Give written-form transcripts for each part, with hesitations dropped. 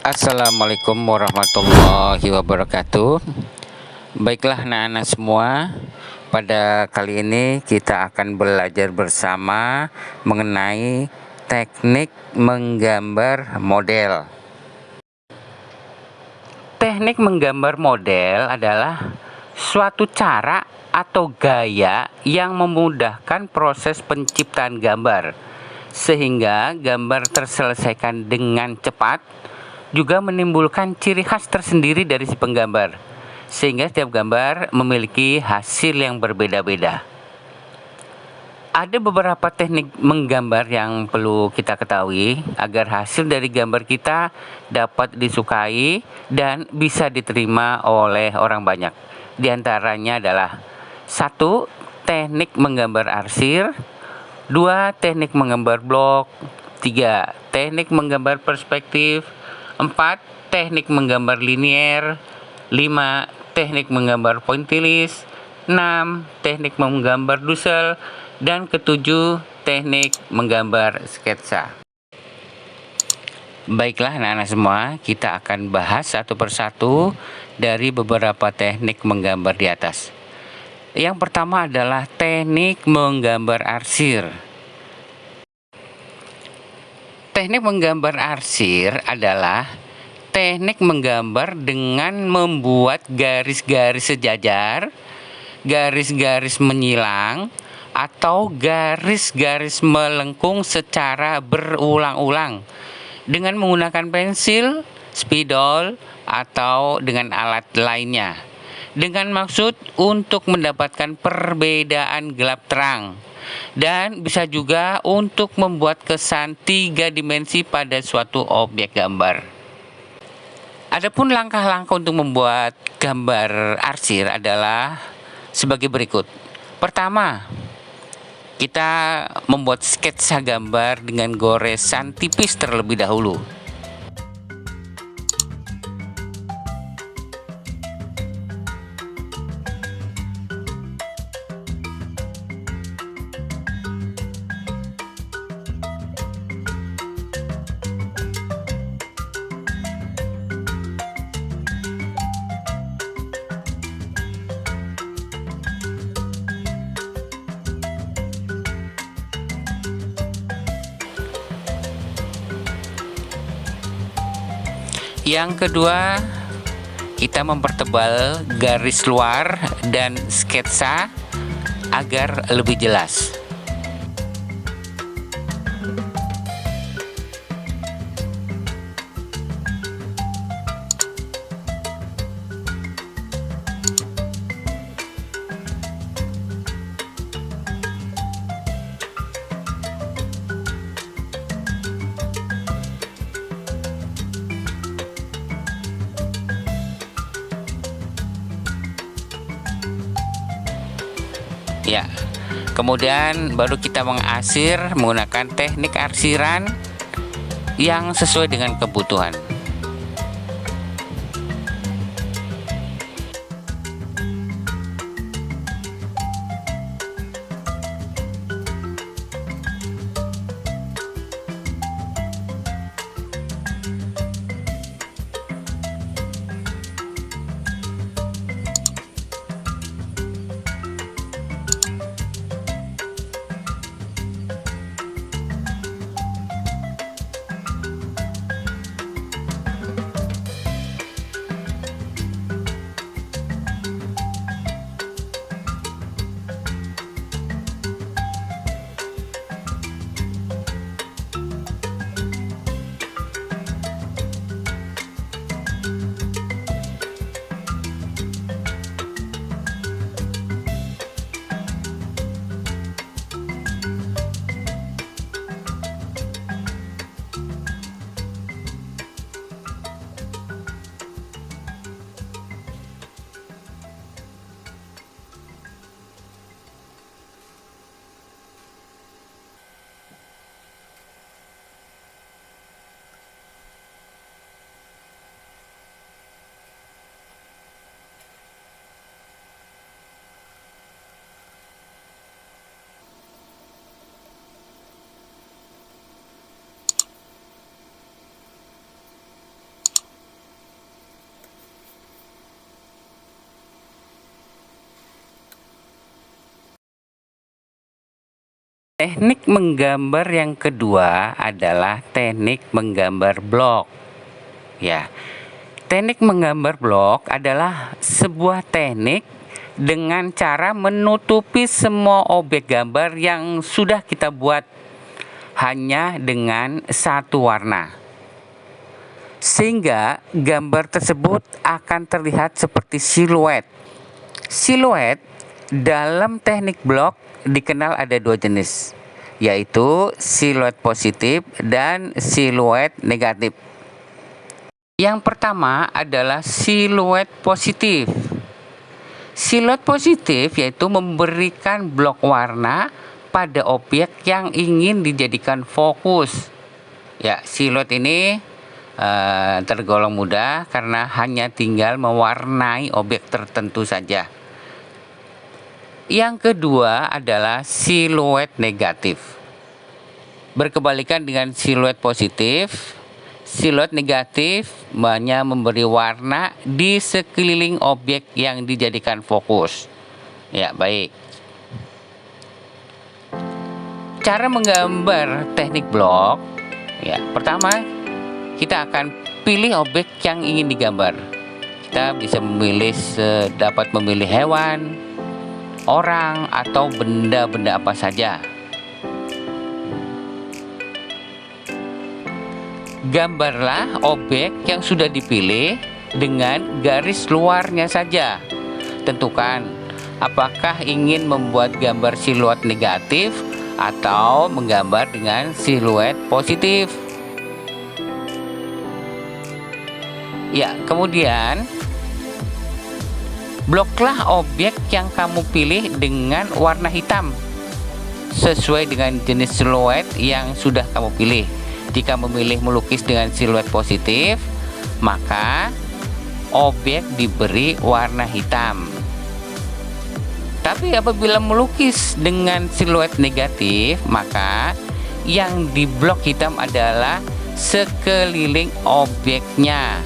Assalamualaikum warahmatullahi wabarakatuh. Baiklah anak-anak semua, pada kali ini kita akan belajar bersama mengenai teknik menggambar model. Teknik menggambar model adalah suatu cara atau gaya yang memudahkan proses penciptaan gambar, sehingga gambar terselesaikan dengan cepat, juga menimbulkan ciri khas tersendiri dari si penggambar, sehingga setiap gambar memiliki hasil yang berbeda-beda. Ada beberapa teknik menggambar yang perlu kita ketahui agar hasil dari gambar kita dapat disukai dan bisa diterima oleh orang banyak. Di antaranya adalah 1. Teknik menggambar arsir, 2. Teknik menggambar blok, 3. Teknik menggambar perspektif, 4. Teknik menggambar linier, 5. Teknik menggambar pointillis, 6. Teknik menggambar dusel, dan ketujuh, teknik menggambar sketsa. Baiklah anak-anak semua, kita akan bahas satu persatu dari beberapa teknik menggambar di atas. Yang pertama adalah teknik menggambar arsir. Teknik menggambar arsir adalah teknik menggambar dengan membuat garis-garis sejajar, garis-garis menyilang, atau garis-garis melengkung secara berulang-ulang dengan menggunakan pensil, spidol, atau dengan alat lainnya, dengan maksud untuk mendapatkan perbedaan gelap terang, dan bisa juga untuk membuat kesan 3 dimensi pada suatu objek gambar. Adapun langkah-langkah untuk membuat gambar arsir adalah sebagai berikut. Pertama, kita membuat sketsa gambar dengan goresan tipis terlebih dahulu. Yang kedua, kita mempertebal garis luar dan sketsa agar lebih jelas. Ya, kemudian baru kita mengarsir menggunakan teknik arsiran yang sesuai dengan kebutuhan. Teknik menggambar yang kedua adalah teknik menggambar blok. Ya, teknik menggambar blok adalah sebuah teknik dengan cara menutupi semua objek gambar yang sudah kita buat hanya dengan satu warna, sehingga gambar tersebut akan terlihat seperti siluet. Siluet dalam teknik blok dikenal ada dua jenis, yaitu siluet positif dan siluet negatif. Yang pertama adalah siluet positif. Siluet positif yaitu memberikan blok warna pada objek yang ingin dijadikan fokus. Ya, siluet ini tergolong mudah karena hanya tinggal mewarnai objek tertentu saja. Yang kedua adalah siluet negatif. Berkebalikan dengan siluet positif, siluet negatif hanya memberi warna di sekeliling objek yang dijadikan fokus. Ya, baik. Cara menggambar teknik blok, ya, pertama kita akan pilih objek yang ingin digambar. Kita bisa dapat memilih hewan, orang, atau benda-benda apa saja. Gambarlah objek yang sudah dipilih dengan garis luarnya saja. Tentukan apakah ingin membuat gambar siluet negatif atau menggambar dengan siluet positif. Ya, kemudian bloklah objek yang kamu pilih dengan warna hitam sesuai dengan jenis siluet yang sudah kamu pilih. Jika memilih melukis dengan siluet positif, maka objek diberi warna hitam. Tapi apabila melukis dengan siluet negatif, maka yang diblok hitam adalah sekeliling objeknya.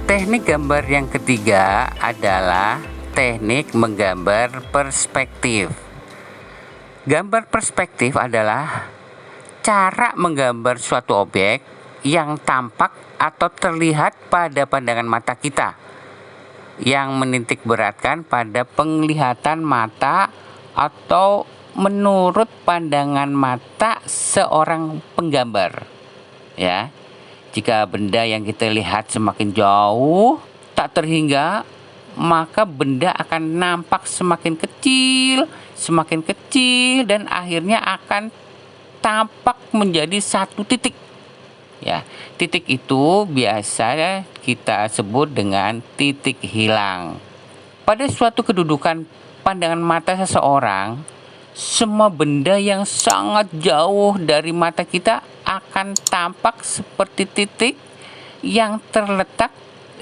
Teknik gambar yang ketiga adalah teknik menggambar perspektif. Gambar perspektif adalah cara menggambar suatu objek yang tampak atau terlihat pada pandangan mata kita, yang menitik beratkan pada penglihatan mata atau menurut pandangan mata seorang penggambar. Ya, jika benda yang kita lihat semakin jauh, tak terhingga, maka benda akan nampak semakin kecil, dan akhirnya akan tampak menjadi satu titik. Ya, titik itu biasa kita sebut dengan titik hilang. Pada suatu kedudukan pandangan mata seseorang, semua benda yang sangat jauh dari mata kita akan tampak seperti titik yang terletak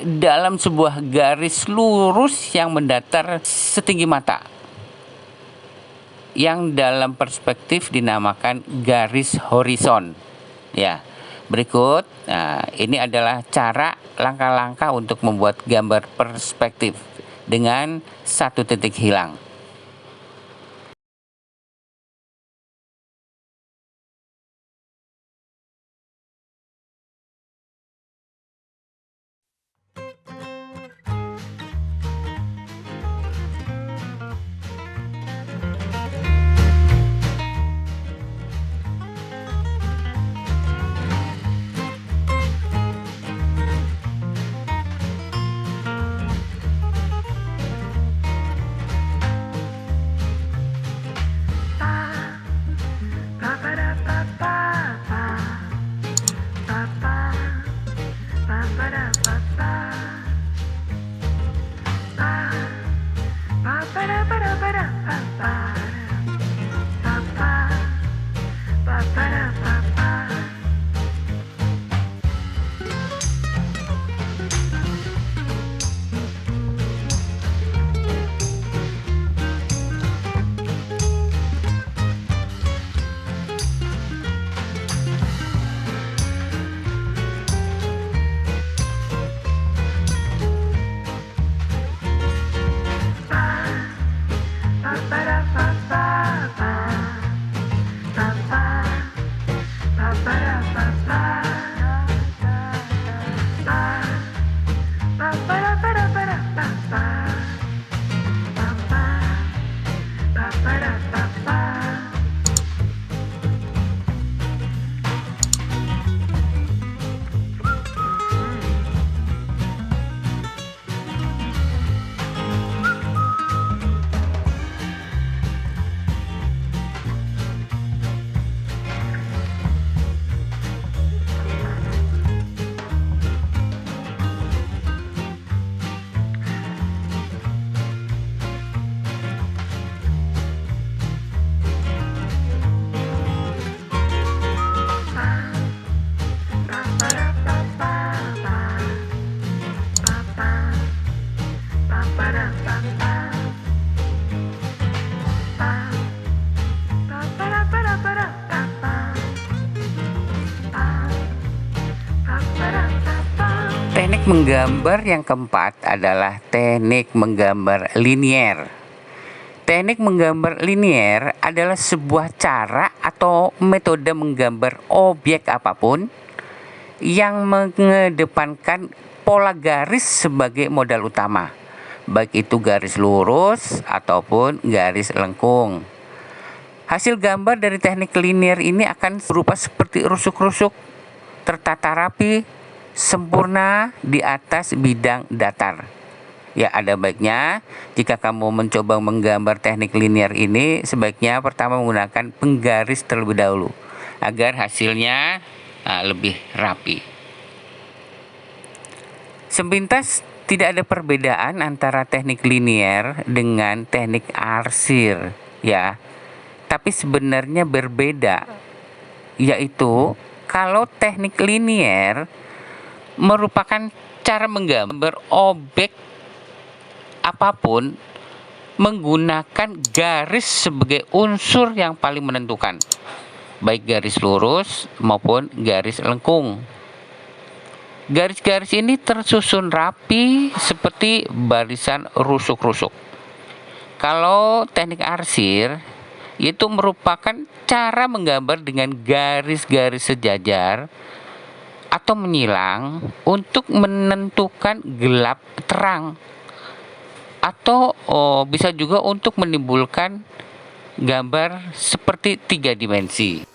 dalam sebuah garis lurus yang mendatar setinggi mata, yang dalam perspektif dinamakan garis horizon. Ya, berikut, ini adalah cara langkah-langkah untuk membuat gambar perspektif dengan satu titik hilang. menggambar yang keempat adalah teknik menggambar linier. Teknik menggambar linier adalah sebuah cara atau metode menggambar objek apapun yang mengedepankan pola garis sebagai modal utama, baik itu garis lurus ataupun garis lengkung. Hasil gambar dari teknik linier ini akan berupa seperti rusuk-rusuk, tertata rapi, sempurna di atas bidang datar. Ya, ada baiknya jika kamu mencoba menggambar teknik linier ini, sebaiknya pertama menggunakan penggaris terlebih dahulu agar hasilnya lebih rapi. Sepintas tidak ada perbedaan antara teknik linier dengan teknik arsir, ya. Tapi sebenarnya berbeda, yaitu kalau teknik linier merupakan cara menggambar objek apapun menggunakan garis sebagai unsur yang paling menentukan, baik garis lurus maupun garis lengkung. Garis-garis ini tersusun rapi seperti barisan rusuk-rusuk. Kalau teknik arsir itu merupakan cara menggambar dengan garis-garis sejajar atau menyilang untuk menentukan gelap terang, atau bisa juga untuk menimbulkan gambar seperti 3 dimensi.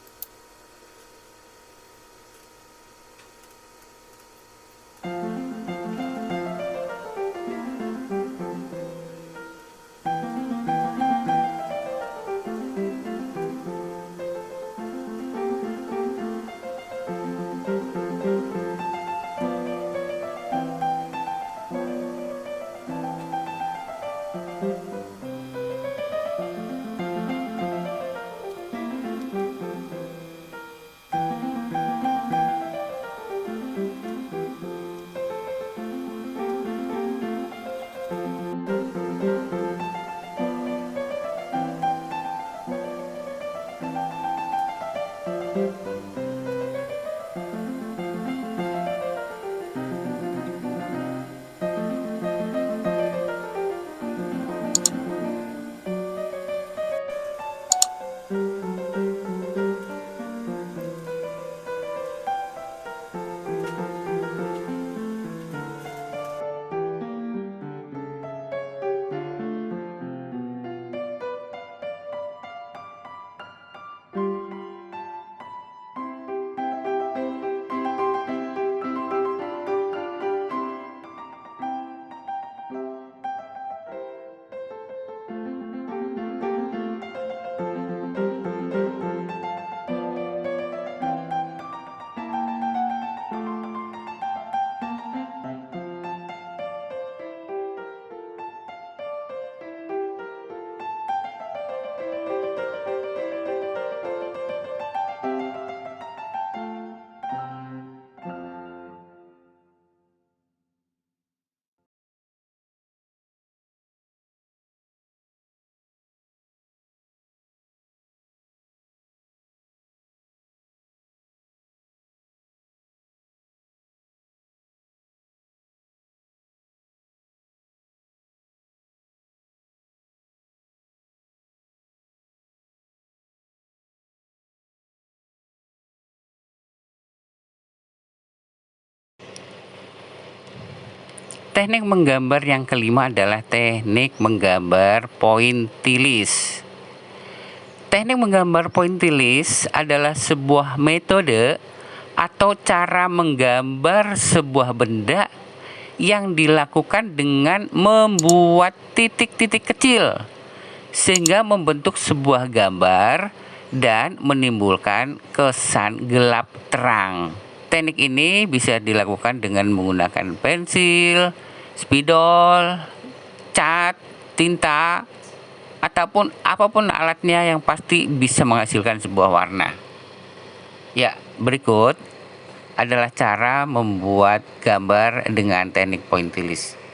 Teknik menggambar yang kelima adalah teknik menggambar pointillis. Teknik menggambar pointillis adalah sebuah metode atau cara menggambar sebuah benda yang dilakukan dengan membuat titik-titik kecil sehingga membentuk sebuah gambar dan menimbulkan kesan gelap terang. Teknik ini bisa dilakukan dengan menggunakan pensil, spidol, cat, tinta, ataupun apapun alatnya yang pasti bisa menghasilkan sebuah warna. Ya, berikut adalah cara membuat gambar dengan teknik pointillis.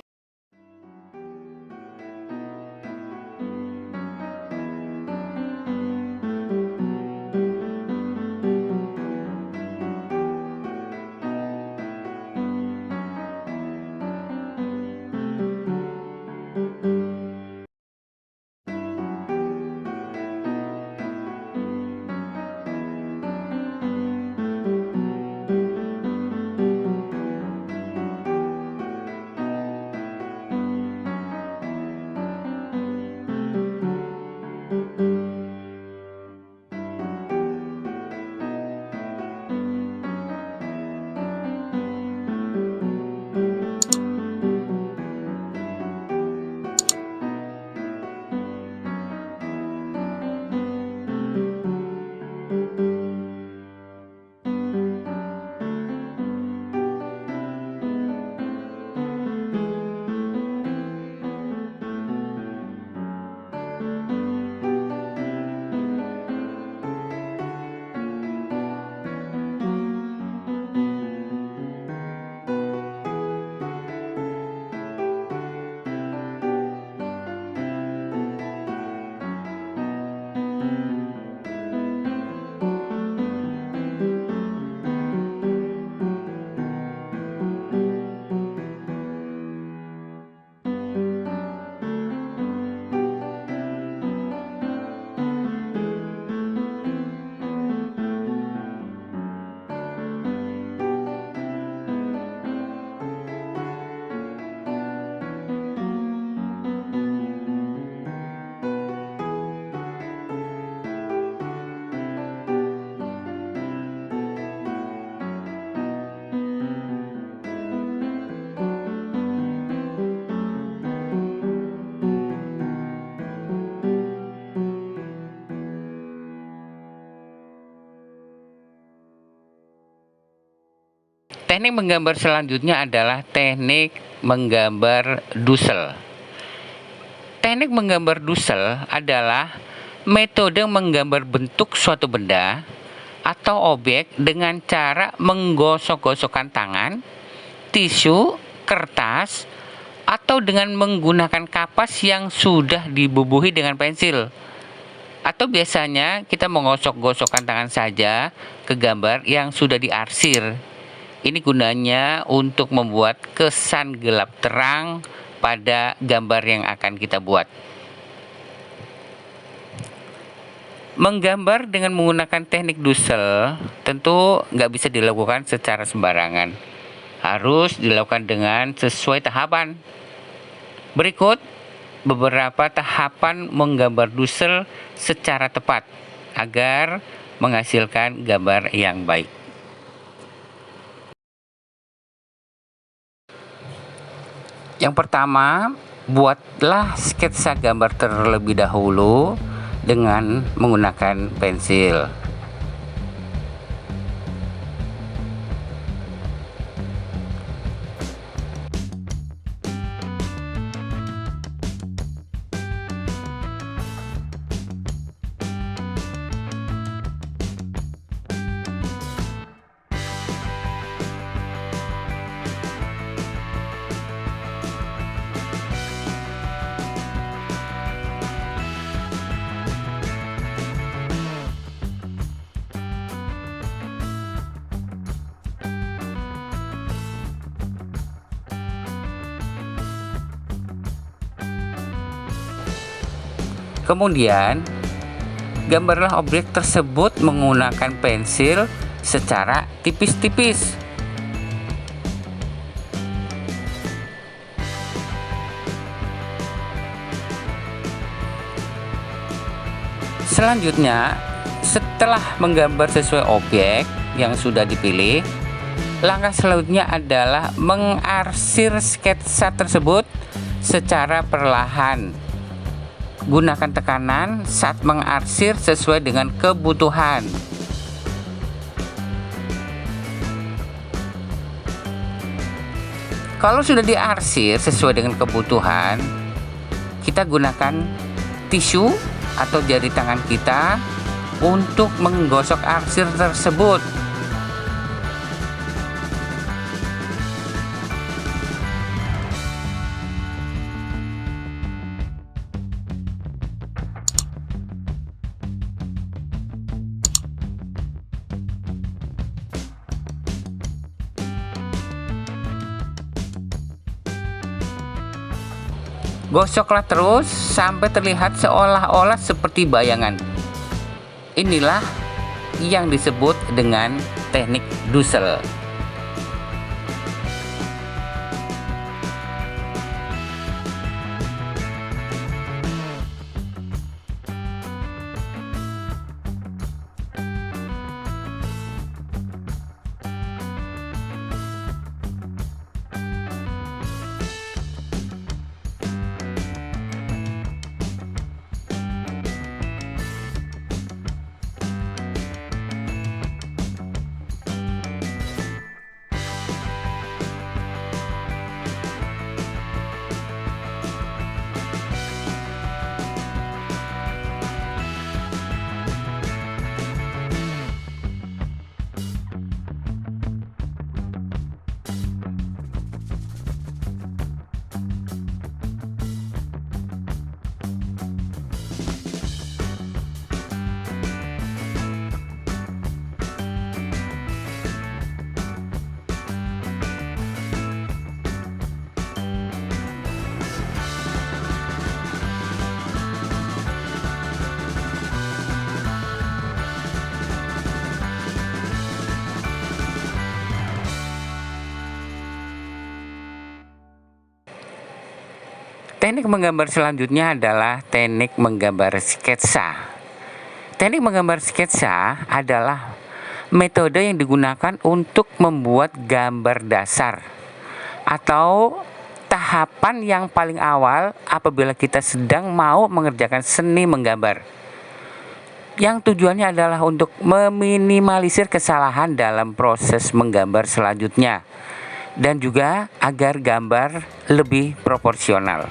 Teknik menggambar selanjutnya adalah teknik menggambar dusel. Teknik menggambar dusel adalah metode menggambar bentuk suatu benda atau objek dengan cara menggosok-gosokkan tangan, tisu, kertas, atau dengan menggunakan kapas yang sudah dibubuhi dengan pensil. Atau biasanya kita menggosok-gosokkan tangan saja ke gambar yang sudah diarsir. Ini gunanya untuk membuat kesan gelap terang pada gambar yang akan kita buat. Menggambar dengan menggunakan teknik dusel tentu nggak bisa dilakukan secara sembarangan. Harus dilakukan dengan sesuai tahapan. Berikut beberapa tahapan menggambar dusel secara tepat agar menghasilkan gambar yang baik. Yang pertama, buatlah sketsa gambar terlebih dahulu dengan menggunakan pensil. Kemudian, gambarlah objek tersebut menggunakan pensil secara tipis-tipis. Selanjutnya, setelah menggambar sesuai objek yang sudah dipilih, langkah selanjutnya adalah mengarsir sketsa tersebut secara perlahan. Gunakan tekanan saat mengarsir sesuai dengan kebutuhan. Kalau sudah diarsir sesuai dengan kebutuhan, kita gunakan tisu atau jari tangan kita untuk menggosok arsir tersebut. Gosoklah terus sampai terlihat seolah-olah seperti bayangan. Inilah yang disebut dengan teknik dusel. Teknik menggambar selanjutnya adalah teknik menggambar sketsa. Teknik menggambar sketsa adalah metode yang digunakan untuk membuat gambar dasar atau tahapan yang paling awal apabila kita sedang mau mengerjakan seni menggambar. yang tujuannya adalah untuk meminimalisir kesalahan dalam proses menggambar selanjutnya dan juga agar gambar lebih proporsional.